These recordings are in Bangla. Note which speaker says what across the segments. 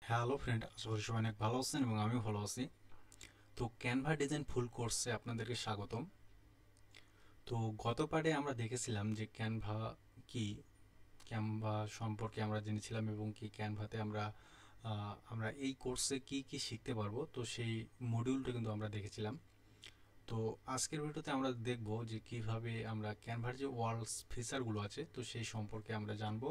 Speaker 1: হ্যালো ফ্রেন্ড, আশা করি সবাই অনেক ভালো আছেন এবং আমিও ভালো আছি। তো ক্যানভা ডিজাইন ফুল কোর্সে আপনাদেরকে স্বাগতম। তো গত পার্টে আমরা দেখেছিলাম যে ক্যানভা কি, ক্যানভা সম্পর্কে আমরা জেনেছিলাম এবং কি ক্যানভাতে আমরা এই কোর্সে কি কি শিখতে পারবো, তো সেই মডিউলটা কিন্তু আমরা দেখেছিলাম। তো আজকের ভিডিওতে আমরা দেখব যে কিভাবে আমরা ক্যানভার যে ওয়ালস ফিচারগুলো আছে তো সেই সম্পর্কে আমরা জানবো,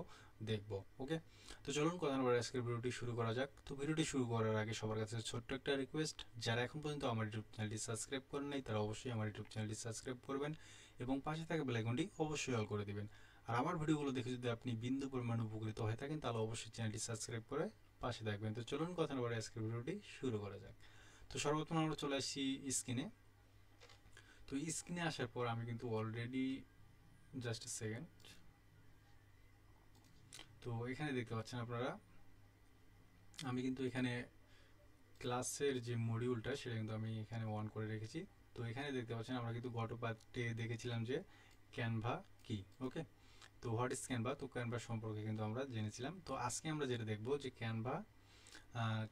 Speaker 1: দেখব। ওকে, তো চলুন কথা না বলে আজকের ভিডিওটি শুরু করা যাক। তো ভিডিওটি শুরু করার আগে সবার কাছে ছোট্ট একটা রিকোয়েস্ট, যারা এখন পর্যন্ত আমার ইউটিউব চ্যানেলটি সাবস্ক্রাইব করেন নাই তারা অবশ্যই আমার ইউটিউব চ্যানেলটি সাবস্ক্রাইব করবেন এবং পাশে থাকা বেল আইকনটি অবশ্যই অল করে দিবেন। আর আমার ভিডিওগুলো দেখে যদি আপনি বিন্দু পরিমাণ উপকৃত হয়ে থাকেন তাহলে অবশ্যই চ্যানেলটি সাবস্ক্রাইব করে পাশে থাকবেন। তো চলুন কথা না বলে আজকের ভিডিওটি শুরু করা যাক। তো সর্বপ্রথম আমরা চলে আসছি স্ক্রিনে। তো স্ক্রিনে আসার পর আমি কিন্তু অলরেডি, জাস্ট এ সেকেন্ড, তো এখানে দেখতে পাচ্ছেন আপনারা আমি কিন্তু এখানে ক্লাসের যে মডিউলটা সেটা কিন্তু আমি এখানে অন করে রেখেছি। তো এখানে দেখতে পাচ্ছেন আমরা কিন্তু গত পার্টে দেখেছিলাম যে ক্যানভা কি। ওকে, তো হোয়াট ইজ ক্যানভা, তো ক্যানভা সম্পর্কে কিন্তু আমরা জেনেছিলাম। তো আজকে আমরা যেটা দেখবো যে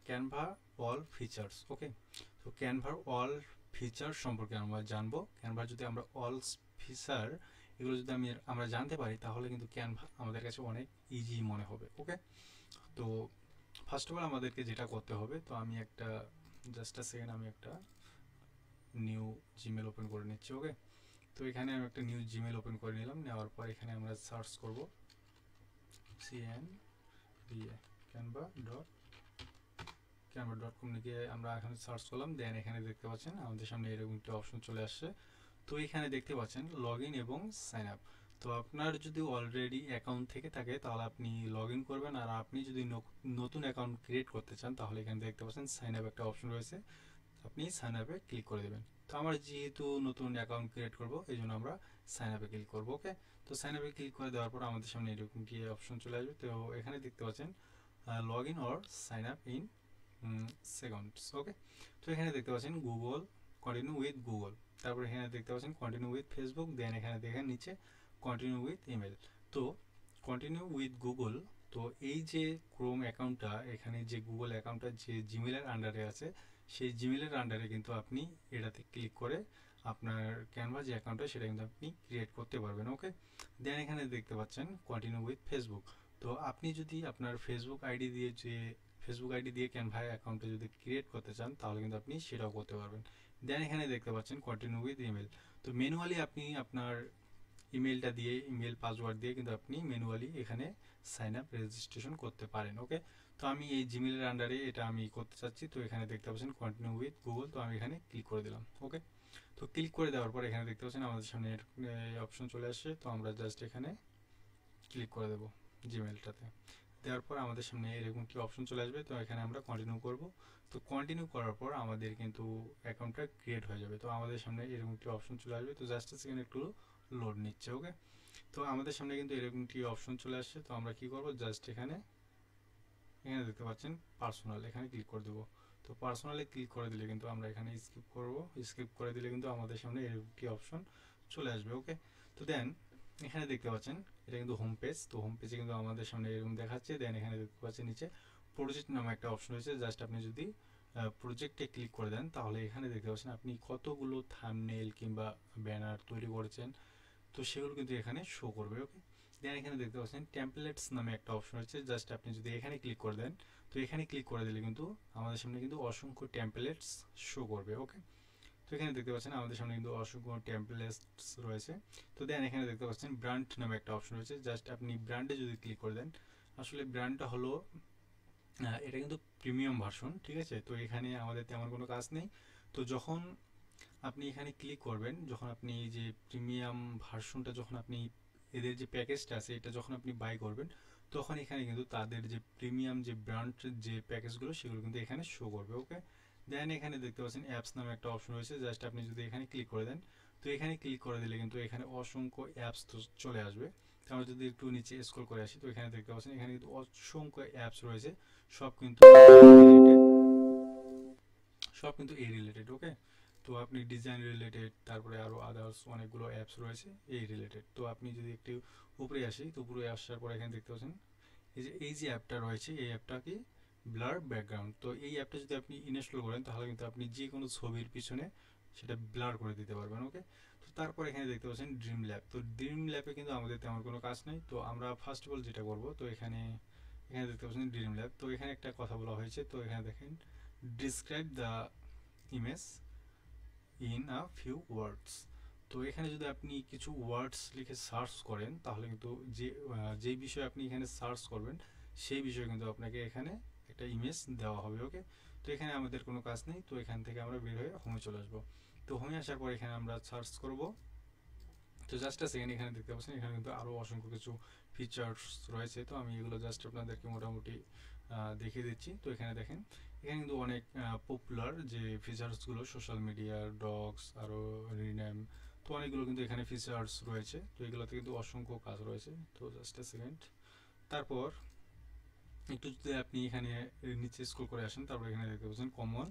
Speaker 1: ক্যানভা অল ফিচার্স। ওকে, তো ক্যানভার অল ফিচার সম্পর্কে আমরা জানবো। ক্যানভার যদি আমরা অল ফিচার এগুলো যদি আমরা জানতে পারি তাহলে কিন্তু ক্যানভা আমাদের কাছে অনেক ইজি মনে হবে। ওকে, তো ফার্স্ট অফ অল আমাদেরকে যেটা করতে হবে, তো আমি একটা, জাস্ট আ সেকেন্ড, আমি একটা নিউ জিমেল ওপেন করে নিচ্ছি। ওকে, তো এখানে আমি একটা নিউ জিমেল ওপেন করে নিলাম। নেওয়ার পর এখানে আমরা সার্চ করব CNVA canva.com লিখে আমরা এখানে সার্চ করলাম। দেন এখানে দেখতে পাচ্ছেন আমাদের সামনে এরকম একটা অপশন চলে আসছে। তো এখানে দেখতে পাচ্ছেন লগ ইন এবং সাইন আপ। তো আপনার যদি অলরেডি অ্যাকাউন্ট থেকে থাকে তাহলে আপনি লগ ইন করবেন, আর আপনি যদি নতুন অ্যাকাউন্ট ক্রিয়েট করতে চান তাহলে এখানে দেখতে পাচ্ছেন সাইন আপ একটা অপশন রয়েছে, আপনি সাইন আপে ক্লিক করে দেবেন। তো আমরা যেহেতু নতুন অ্যাকাউন্ট ক্রিয়েট করব এই জন্য আমরা সাইন আপে ক্লিক করবো। ওকে, তো সাইন আপে ক্লিক করে দেওয়ার পর আমাদের সামনে এরকম কি অপশন চলে আসবে। তো এখানে দেখতে পাচ্ছেন log in or sign up in seconds. Okay, তো এখানে দেখতে পাচ্ছেন গুগল, কন্টিনিউ উইথ গুগল, তারপর এখানে দেখতে পাচ্ছেন কন্টিনিউ উইথ ফেসবুক, দেন এখানে দেখেন নিচে কন্টিনিউ উইথ ইমেল। তো কন্টিনিউ উইথ গুগল, তো এই যে ক্রোম অ্যাকাউন্টটা, এখানে যে গুগল অ্যাকাউন্টটা যে জিমেলের আন্ডারে আছে সেই জিমেলের আন্ডারে কিন্তু আপনি এটাতে ক্লিক করে আপনার ক্যানভা যে অ্যাকাউন্টটা সেটা কিন্তু আপনি ক্রিয়েট করতে পারবেন। ওকে, দেন এখানে দেখতে পাচ্ছেন কন্টিনিউ উইথ ফেসবুক। তো আপনি যদি আপনার ফেসবুক আইডি দিয়ে ক্যানভা অ্যাকাউন্টে যদি ক্রিয়েট করতে চান তাহলে কিন্তু আপনি সেটাও করতে পারবেন। দেন এখানে দেখতে পাচ্ছেন কন্টিনিউ উইথ ইমেল। তো ম্যানুয়ালি আপনি আপনার ইমেলটা দিয়ে, ইমেল পাসওয়ার্ড দিয়ে কিন্তু আপনি ম্যানুয়ালি এখানে সাইন আপ রেজিস্ট্রেশন করতে পারেন। ওকে, তো আমি এই জিমেলের আন্ডারে এটা আমি করতে চাচ্ছি। তো এখানে দেখতে পাচ্ছেন কন্টিনিউ উইথ গুগল, তো আমি এখানে ক্লিক করে দিলাম। ওকে, তো ক্লিক করে দেওয়ার পর এখানে দেখতে পাচ্ছেন আমাদের সামনে অপশন চলে আসছে। তো আমরা জাস্ট এখানে ক্লিক করে দেবো জিমেলটাতে। দেওয়ার পর আমাদের সামনে এরকম একটি অপশন চলে আসবে। তো এখানে আমরা কন্টিনিউ করব। তো কন্টিনিউ করার পর আমাদের কিন্তু অ্যাকাউন্টটা ক্রিয়েট হয়ে যাবে। তো আমাদের সামনে এরকম একটি অপশন চলে আসবে। তো জাস্ট সেকেন্ড একটু লোড নিচ্ছে। ওকে, তো আমাদের সামনে কিন্তু এরকম একটি অপশন চলে আসছে। তো আমরা কি করব, জাস্ট এখানে এখানে দেখতে পাচ্ছেন পার্সোনাল, এখানে ক্লিক করে দেবো। তো পার্সোনালে ক্লিক করে দিলে কিন্তু আমরা এখানে স্কিপ করব। স্কিপ করে দিলে কিন্তু আমাদের সামনে এরকম একটি অপশন চলে আসবে। ওকে, তো দেন এখানে দেখতে পাচ্ছেন এটা কিন্তু হোম পেজ। তো হোম পেজে কিন্তু আমাদের সামনে এরকম দেখাচ্ছে। দেন এখানে দেখতে পাচ্ছেন নিচে প্রজেক্ট নামে একটা অপশন রয়েছে। জাস্ট আপনি যদি প্রজেক্টে ক্লিক করে দেন তাহলে এখানে দেখতে পাচ্ছেন আপনি কতগুলো থাম্বনেল কিংবা ব্যানার তৈরি করেছেন, তো সেগুলো কিন্তু এখানে শো করবে। ওকে, দেন এখানে দেখতে পাচ্ছেন টেমপ্লেটস নামে একটা অপশন রয়েছে। জাস্ট আপনি যদি এখানে ক্লিক করে দেন, তো এখানে ক্লিক করে দিলে কিন্তু আমাদের সামনে কিন্তু অসংখ্য টেমপ্লেটস শো করবে। ওকে, তো এখানে দেখতে পাচ্ছেন আমাদের সামনে কিন্তু অসংখ্য টেমপ্লেটস রয়েছে। তো দেন এখানে দেখতে পাচ্ছেন ব্র্যান্ড নামে একটা অপশন রয়েছে। জাস্ট আপনি ব্র্যান্ডে যদি ক্লিক করে দেন, আসলে ব্র্যান্ডটা হলো এটা কিন্তু প্রিমিয়াম ভার্সন, ঠিক আছে। তো এখানে আমাদের তেমন কোনো কাজ নেই। তো যখন আপনি এখানে ক্লিক করবেন, যখন আপনি এই যে প্রিমিয়াম ভার্সনটা, যখন আপনি এদের যে প্যাকেজটা আছে এটা যখন আপনি বাই করবেন, তখন এখানে কিন্তু তাদের যে প্রিমিয়াম যে ব্র্যান্ড যে প্যাকেজগুলো সেগুলো কিন্তু এখানে শো করবে। ওকে, দেন এখানে দেখতে পাচ্ছেন অ্যাপস নামে একটা অপশন রয়েছে। জাস্ট আপনি যদি এখানে ক্লিক করে দেন, তো এখানে ক্লিক করে দিলে কিন্তু এখানে অসংখ্য অ্যাপস তো চলে আসবে। তো আমরা যদি একটু নিচে স্ক্রল করে আসি, তো এখানে দেখতে পাচ্ছেন এখানে কিন্তু অসংখ্য অ্যাপস রয়েছে, সব কিন্তু এই রিলেটেড। ওকে, তো আপনি ডিজাইন রিলেটেড, তারপরে আরও আদার্স অনেকগুলো অ্যাপস রয়েছে এই রিলেটেড। তো আপনি যদি একটু উপরে আসি, তো উপরে আসার পর এখানে দেখতে পাচ্ছেন এই যে অ্যাপটা রয়েছে, এই অ্যাপটা কি ব্লার ব্যাকগ্রাউন্ড। তো এই অ্যাপটা যদি আপনি ইনস্টল করেন তাহলে কিন্তু আপনি যে কোনো ছবির পিছনে সেটা ব্লার করে দিতে পারবেন। ওকে, তো তারপর এখানে দেখতে পাচ্ছেন ড্রিম ল্যাব। তো ড্রিম ল্যাবে কিন্তু আমাদের তেমন কোনো কাজ নেই। তো আমরা ফার্স্ট অফ অল যেটা করব, তো এখানে এখানে দেখতে পাচ্ছেন ড্রিম ল্যাব। তো এখানে একটা কথা বলা হয়েছে, তো এখানে দেখেন describe the image in a few words. তো এখানে যদি আপনি কিছু ওয়ার্ডস লিখে সার্চ করেন তাহলে কিন্তু যেই বিষয়ে আপনি এখানে সার্চ করবেন সেই বিষয়ে কিন্তু আপনাকে এখানে একটা ইমেজ দেওয়া হবে। ওকে, তো এখানে আমাদের কোনো কাজ নেই। তো এখান থেকে আমরা বের হয়ে হোমে চলে আসবো। তো হোমে আসার পর এখানে আমরা সার্চ করব। তো জাস্ট আ সেকেন্ড, এখানে দেখতে পাচ্ছেন এখানে কিন্তু আরও অসংখ্য কিছু ফিচার্স রয়েছে। তো আমি এগুলো জাস্ট আপনাদেরকে মোটামুটি দেখিয়ে দিচ্ছি। তো এখানে দেখেন এখানে কিন্তু অনেক পপুলার যে ফিচার্সগুলো, সোশ্যাল মিডিয়া, ডগস, আরও রিনেম, তো অনেকগুলো কিন্তু এখানে ফিচার্স রয়েছে। তো এগুলোতে কিন্তু অসংখ্য কাজ রয়েছে। তো জাস্ট আ সেকেন্ড, তারপর একটু যদি আপনি এখানে নিচে স্ক্রল করে আসেন, তারপর এখানে দেখতে পাচ্ছেন কমন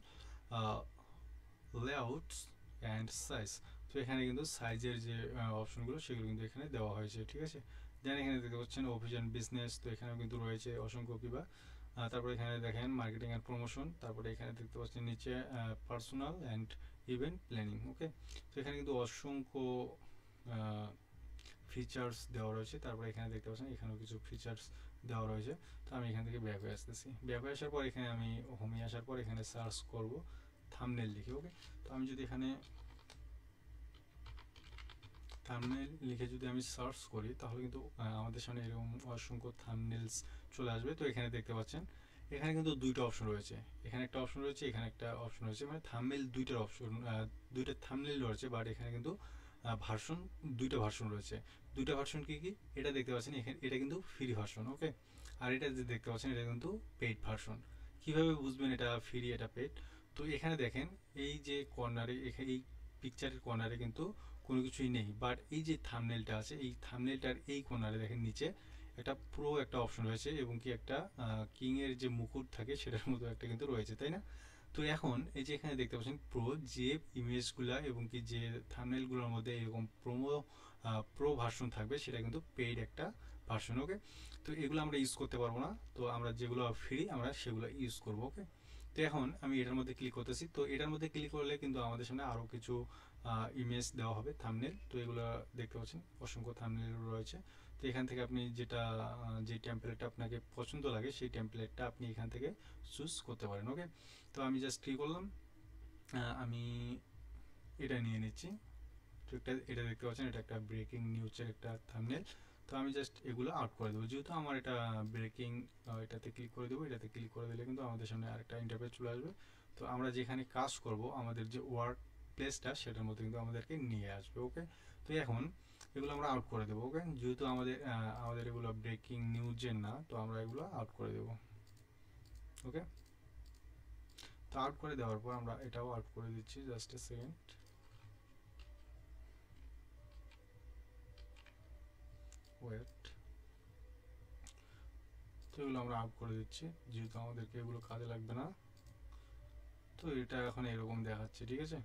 Speaker 1: লেআউটস অ্যান্ড সাইজ। তো এখানে কিন্তু সাইজের যে অপশনগুলো সেগুলো কিন্তু এখানে দেওয়া হয়েছে। ঠিক আছে, দেন এখানে দেখতে পাচ্ছেন অফিস বিজনেস। তো এখানেও কিন্তু রয়েছে অসংখ্য কিবা। তারপরে এখানে দেখেন মার্কেটিং অ্যান্ড প্রমোশন। তারপরে এখানে দেখতে পাচ্ছেন নিচে পার্সোনাল অ্যান্ড ইভেন্ট প্ল্যানিং। ওকে, তো এখানে কিন্তু অসংখ্য ফিচার্স দেওয়া রয়েছে। তারপরে এখানে দেখতে পাচ্ছেন এখানেও কিছু ফিচার্স দেওয়া রয়েছে। তো আমি এখান থেকে ব্যাক হয়ে আসতেছি। ব্যাক হয়ে আসার পর এখানে আমি হোমে আসার পর এখানে সার্চ করব থাম্বনেল লিখে। ওকে, তো আমি যদি এখানে থাম্বনেল লিখে যদি আমি সার্চ করি তাহলে কিন্তু আমাদের সামনে এরকম অসংখ্য থাম্বনেলস চলে আসবে। তো এখানে দেখতে পাচ্ছেন এখানে কিন্তু দুইটা অপশন রয়েছে, এখানে একটা অপশন রয়েছে, এখানে একটা অপশন রয়েছে, মানে থাম্বনেল দুইটার অপশন, দুইটা থাম্বনেল রয়েছে, বাট এখানে কিন্তু ভার্সন, দুইটা ভার্সন রয়েছে। দুইটা ভার্সন কি কি এটা দেখতে পাচ্ছেন এখানে, এটা কিন্তু ফ্রি ভার্সন। ওকে, আর এটা যে দেখতে পাচ্ছেন এটা কিন্তু পেইড ভার্সন। কিভাবে বুঝবেন এটা ফ্রি এটা পেইড? তো এখানে দেখেন এই যে কর্নারে, এখানে এই পিকচারের কর্নারে কিন্তু কোনো কিছুই নেই, বাট এই যে থাম্বনেলটা আছে এই থাম্বনেলটার এই কর্নারে দেখেন নিচে একটা প্রো একটা অপশন রয়েছে এবং কি একটা কিং এর যে মুকুট থাকে সেটার মতো একটা কিন্তু রয়েছে, তাই না? তো এখন এই যে এখানে দেখতে পাচ্ছেন প্রো, যে ইমেজগুলা এবং কি যে থাম্বনেলগুলোর মধ্যে এরকম প্রো ভার্সন থাকবে সেটা কিন্তু পেইড একটা ভার্সন। ওকে, তো এগুলো আমরা ইউজ করতে পারবো না। তো আমরা যেগুলো ফ্রি আমরা সেগুলো ইউজ করবো। ওকে, তো এখন আমি এটার মধ্যে ক্লিক করতেছি। তো এটার মধ্যে ক্লিক করলে কিন্তু আমাদের সামনে আরও কিছু ইমেজ দেওয়া হবে, থাম্বনেল। তো এগুলো দেখতে পাচ্ছেন অসংখ্য থাম্বনেল রয়েছে। তো এখান থেকে আপনি যেটা যে টেমপ্লেটটা আপনাকে পছন্দ লাগে সেই টেমপ্লেটটা আপনি এখান থেকে চুজ করতে পারেন। ওকে, তো আমি জাস্ট কী করলাম, আমি এটা নিয়ে নিচ্ছি। তো এটা দেখতে পাচ্ছেন এটা একটা ব্রেকিং নিউজের একটা থাম্বনেল। তো আমি জাস্ট এগুলো আউট করে দেবো, যেহেতু আমার এটা ব্রেকিং। এটাতে ক্লিক করে দেবো, এটাতে ক্লিক করে দিলে কিন্তু আমাদের সামনে আরেকটা ইন্টারফেস চলে আসবে। তো আমরা যেখানে কাজ করব আমাদের যে ওয়ার্ক প্লেসটা সেটার মধ্যে কিন্তু আমাদেরকে নিয়ে আসবে। ওকে, তো এখন এগুলো আমরা আউট করে দেবো। ওকে, যেহেতু আমাদের এগুলো ব্রেকিং নিউজের না, তো আমরা এগুলো আউট করে দেবো। ওকে, তো আউট করে দেওয়ার পর আমরা এটাও আউট করে দিচ্ছি। Just a second, wait. তো এগুলো আমরা আউট করে দিচ্ছি যেহেতু আমাদেরকে এগুলো কাজে লাগবে না। তো এটা এখন এরকম দেখাচ্ছে। ঠিক আছে,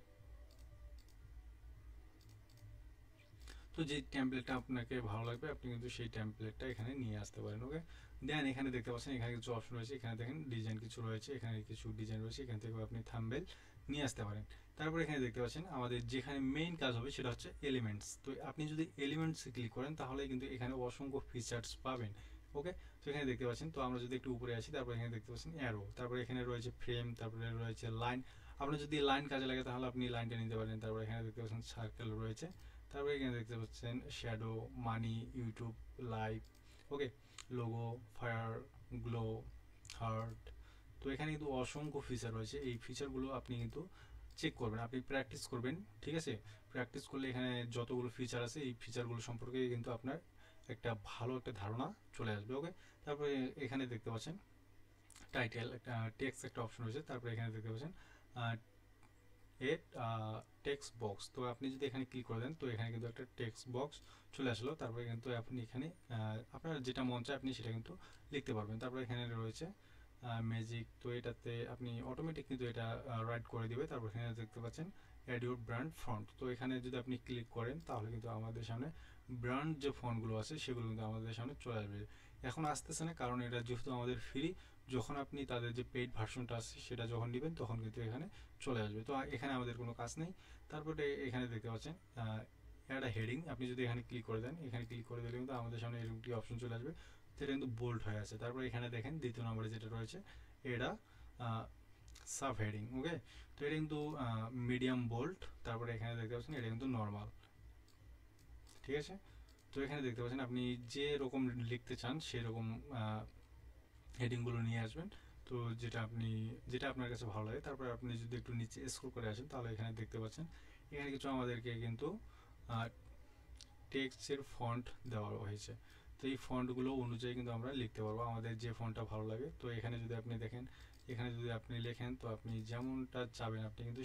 Speaker 1: তো যে টেমপ্লেটটা আপনাকে ভালো লাগবে আপনি কিন্তু সেই টেমপ্লেটটা এখানে নিয়ে আসতে পারেন। ওকে, দেন এখানে দেখতে পাচ্ছেন এখানে কিছু অপশন রয়েছে, এখানে দেখেন ডিজাইন কিছু রয়েছে, এখানে কিছু ডিজাইন রয়েছে, এখান থেকে আপনি থাম্বনেল নিয়ে আসতে পারেন। তারপর এখানে দেখতে পাচ্ছেন আমাদের যেখানে মেইন কাজ হবে সেটা হচ্ছে এলিমেন্টস। তো আপনি যদি এলিমেন্টসে ক্লিক করেন তাহলে কিন্তু এখানে অসংখ্য ফিচার্স পাবেন। ওকে, তো এখানে দেখতে পাচ্ছেন, তো আমরা যদি একটু উপরে আসি, তারপর এখানে দেখতে পাচ্ছেন অ্যারো, তারপরে এখানে রয়েছে ফ্রেম, তারপরে রয়েছে লাইন। আপনার যদি লাইন কাজে লাগে তাহলে আপনি লাইনটা নিতে পারেন। তারপর এখানে দেখতে পাচ্ছেন সার্কেল রয়েছে, তারপরে এখানে দেখতে পাচ্ছেন শ্যাডো, মানি, ইউটিউব লাইভ। ওকে, লোগো, ফায়ার, গ্লো, হার্ট। তো এখানে কিন্তু অসংখ্য ফিচার রয়েছে। এই ফিচারগুলো আপনি কিন্তু চেক করবেন, আপনি প্র্যাকটিস করবেন। ঠিক আছে, প্র্যাকটিস করলে এখানে যতগুলো ফিচার আছে এই ফিচারগুলো সম্পর্কে কিন্তু আপনার একটা ভালো একটা ধারণা চলে আসবে। ওকে, তারপরে এখানে দেখতে পাচ্ছেন টাইটেল, একটা টেক্সট একটা অপশন রয়েছে। তারপরে এখানে দেখতে পাচ্ছেন এড টেক্সট বক্স। তো আপনি যদি এখানে ক্লিক করে দেন তো এখানে কিন্তু একটা টেক্সট বক্স চলে আসলো। তারপরে কিন্তু আপনি এখানে আপনার যেটা মন চায় আপনি সেটা কিন্তু লিখতে পারবেন। তারপরে এখানে রয়েছে ম্যাজিক। তো এটাতে আপনি অটোমেটিক কিন্তু এটা রাইট করে দিবে। তারপর এখানে দেখতে পাচ্ছেন অ্যাড ইউর ব্র্যান্ড ফন্ট। তো এখানে যদি আপনি ক্লিক করেন তাহলে কিন্তু আমাদের সামনে ব্র্যান্ড যে ফন্টগুলো আছে সেগুলো কিন্তু আমাদের সামনে চলে আসবে। এখন আসতেছে না কারণ এটা যেহেতু আমাদের ফ্রি, যখন আপনি তাদের যে পেইড ভার্সনটা আছে সেটা যখন নেবেন তখন কিন্তু এখানে চলে আসবে। তো এখানে আমাদের কোনো কাজ নেই। তারপরে এখানে দেখতে পাচ্ছেন অ্যাড আ হেডিং, আপনি যদি এখানে ক্লিক করে দেন, এখানে ক্লিক করে দিলে কিন্তু আমাদের সামনে এরকমটি অপশন চলে আসবে, সেটা কিন্তু বোল্ড হয়ে আছে। তারপরে এখানে দেখেন দ্বিতীয় নম্বরে যেটা রয়েছে এটা সাব হেডিং। ওকে, তো এটা কিন্তু মিডিয়াম বোল্ড। তারপরে এখানে দেখতে পাচ্ছেন এটা কিন্তু নর্মাল, ঠিক আছে। তো এখানে দেখতে পাচ্ছেন আপনি যে রকম লিখতে চান সেরকম হেডিংগুলো নিয়ে আসবেন। তো যেটা আপনার কাছে ভালো লাগে। তারপরে আপনি যদি একটু নিচে স্ক্রল করে আসেন তাহলে এখানে দেখতে পাচ্ছেন এখানে কিছু আমাদেরকে কিন্তু টেক্সটের ফন্ট দেওয়া হয়েছে। তো এই ফন্টগুলো অনুযায়ী কিন্তু আমরা লিখতে পারবো আমাদের যে ফন্টটা ভালো লাগে। তো এখানে যদি আপনি দেখেন, এখানে যদি আপনি লেখেন তো আপনি যেমনটা চাবেন আপনি কিন্তু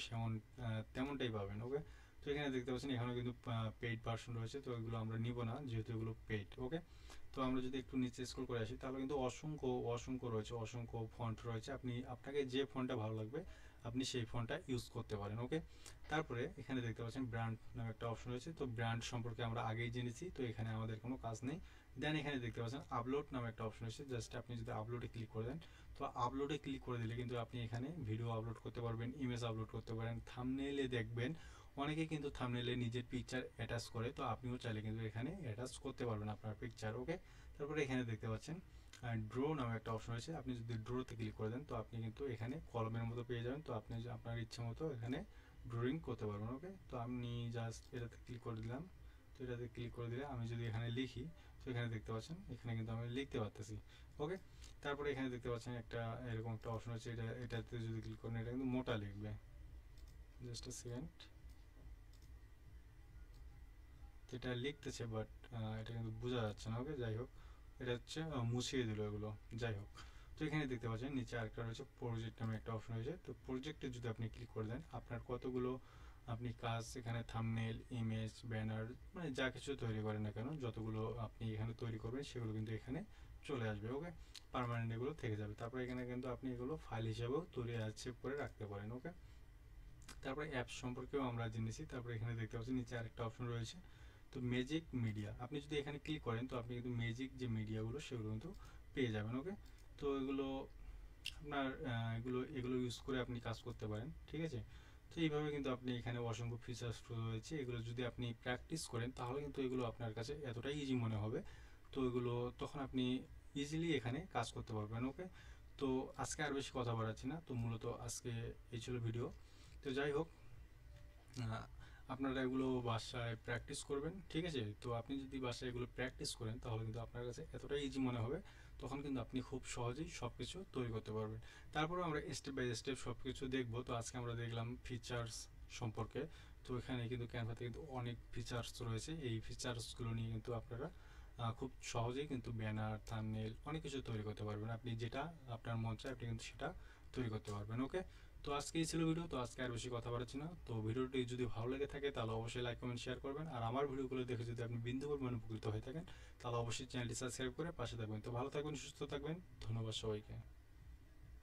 Speaker 1: তেমনটাই পাবেন। ওকে, তো এখানে দেখতে পাচ্ছেন এখানেও কিন্তু পেইড ভার্সন রয়েছে, তো এগুলো আমরা নিব না যেহেতু এগুলো পেইড। ওকে, তো আমরা যদি একটু নিচে স্ক্রল করে আসি তাহলে কিন্তু অসংখ্য রয়েছে, অসংখ্য ফন্ট রয়েছে। আপনাকে যে ফন্টটা ভালো লাগবে আপনি সেই ফন্টটা ইউজ করতে পারেন। ওকে, তারপরে এখানে দেখতে পাচ্ছেন ব্র্যান্ড নামে একটা অপশন রয়েছে। তো ব্র্যান্ড সম্পর্কে আমরা আগেই জেনেছি, তো এখানে আমাদের কোনো কাজ নেই। দেন এখানে দেখতে পাচ্ছেন আপলোড নামে একটা অপশন রয়েছে। জাস্ট আপনি যদি আপলোডে ক্লিক করে দেন, তো আপলোডে ক্লিক করে দিলে কিন্তু আপনি এখানে ভিডিও আপলোড করতে পারবেন, ইমেজ আপলোড করতে পারেন। থাম্বনেইলে দেখবেন অনেকে কিন্তু থাম্বনেইলে নিজের পিকচার অ্যাটাচ করে, তো আপনিও চাইলে কিন্তু এখানে অ্যাটাচ করতে পারবেন আপনার পিকচার। ওকে, তারপরে এখানে দেখতে পাচ্ছেন ড্র নামে একটা অপশন রয়েছে। আপনি যদি ড্রতে ক্লিক করে দেন তো আপনি কিন্তু এখানে কলমের মতো পেয়ে যাবেন। তো আপনি আপনার ইচ্ছা মতো এখানে ড্রয়িং করতে পারবেন। ওকে, তো আমি জাস্ট এটাতে ক্লিক করে দিলাম। তো এটাতে ক্লিক করে দিলে আমি যদি এখানে লিখি তো এখানে দেখতে পাচ্ছেন এখানে কিন্তু আমি লিখতে পারতেছি। ওকে, তারপরে এখানে দেখতে পাচ্ছেন এরকম একটা অপশন আছে, এটাতে যদি ক্লিক করেন এটা কিন্তু মোটা লিখবে। জাস্ট আ সেকেন্ড, এটা লিখতেছে বাট এটা কিন্তু বোঝা যাচ্ছে না। ওকে, যাই হোক, এটা হচ্ছে মুছিয়ে দিল এগুলো। যাই হোক, তো এখানে দেখতে পাচ্ছেন নিচে আরেকটা রয়েছে প্রজেক্ট নামে একটা অপশন রয়েছে। তো প্রজেক্টে যদি আপনি ক্লিক করে দেন আপনার কতগুলো আপনি কাজ এখানে থাম্বনেল, ইমেজ, ব্যানার মানে যা কিছু তৈরি করেন না কেন, যতগুলো আপনি এখানে তৈরি করবেন সেগুলো কিন্তু এখানে চলে আসবে। ওকে, পার্মানেন্ট এগুলো থেকে যাবে। তারপরে এখানে কিন্তু আপনি এগুলো ফাইল হিসাবেও তৈরি সেভ করে রাখতে পারেন। ওকে, তারপরে অ্যাপস সম্পর্কেও আমরা জেনেছি। তারপরে এখানে দেখতে পাচ্ছেন নিচে আরেকটা অপশন রয়েছে, তো ম্যাজিক মিডিয়া। আপনি যদি এখানে ক্লিক করেন তো আপনি কিন্তু ম্যাজিক যে মিডিয়াগুলো সেগুলো কিন্তু পেয়ে যাবেন। ওকে, তো এগুলো আপনার এগুলো ইউজ করে আপনি কাজ করতে পারেন, ঠিক আছে। তো এইভাবে কিন্তু আপনি এখানে অসংখ্য ফিচার্স রয়েছে, এগুলো যদি আপনি প্র্যাকটিস করেন তাহলে কিন্তু এগুলো আপনার কাছে এতটাই ইজি মনে হবে। তো এগুলো তখন আপনি ইজিলি এখানে কাজ করতে পারবেন। ওকে, তো আজকে আর বেশি কথা বাড়াচ্ছি না, তো মূলত আজকে এই ছিল ভিডিও। তো যাই হোক, আপনারা এগুলো বাসায় প্র্যাকটিস করবেন, ঠিক আছে। তো আপনি যদি বাসায় এগুলো প্র্যাকটিস করেন তাহলে কিন্তু আপনার কাছে এতটাই ইজি মনে হবে, তখন কিন্তু আপনি খুব সহজেই সব কিছু তৈরি করতে পারবেন। তারপরে আমরা স্টেপ বাই স্টেপ সব কিছু দেখবো। তো আজকে আমরা দেখলাম ফিচার্স সম্পর্কে। তো এখানে কিন্তু ক্যানভাতে কিন্তু অনেক ফিচার্স রয়েছে, এই ফিচার্সগুলো নিয়ে কিন্তু আপনারা খুব সহজেই কিন্তু ব্যানার, থাম্বনেল অনেক কিছু তৈরি করতে পারবেন। আপনি যেটা আপনার মন চায় আপনি কিন্তু সেটা তৈরি করতে পারবেন। ওকে, তো আজকে এই ছিল ভিডিও। তো আজকে আর বেশি কথা বাড়াচ্ছি না। তো ভিডিওটি যদি ভালো লেগে থাকে তাহলে অবশ্যই লাইক, কমেন্ট, শেয়ার করবেন। আর আমার ভিডিওগুলো দেখে যদি আপনি বিন্দু পরিমাণ উপকৃত হয়ে থাকেন তাহলে অবশ্যই চ্যানেলটি সাবস্ক্রাইব করে পাশে থাকবেন। তো ভালো থাকবেন, সুস্থ থাকবেন, ধন্যবাদ সবাইকে।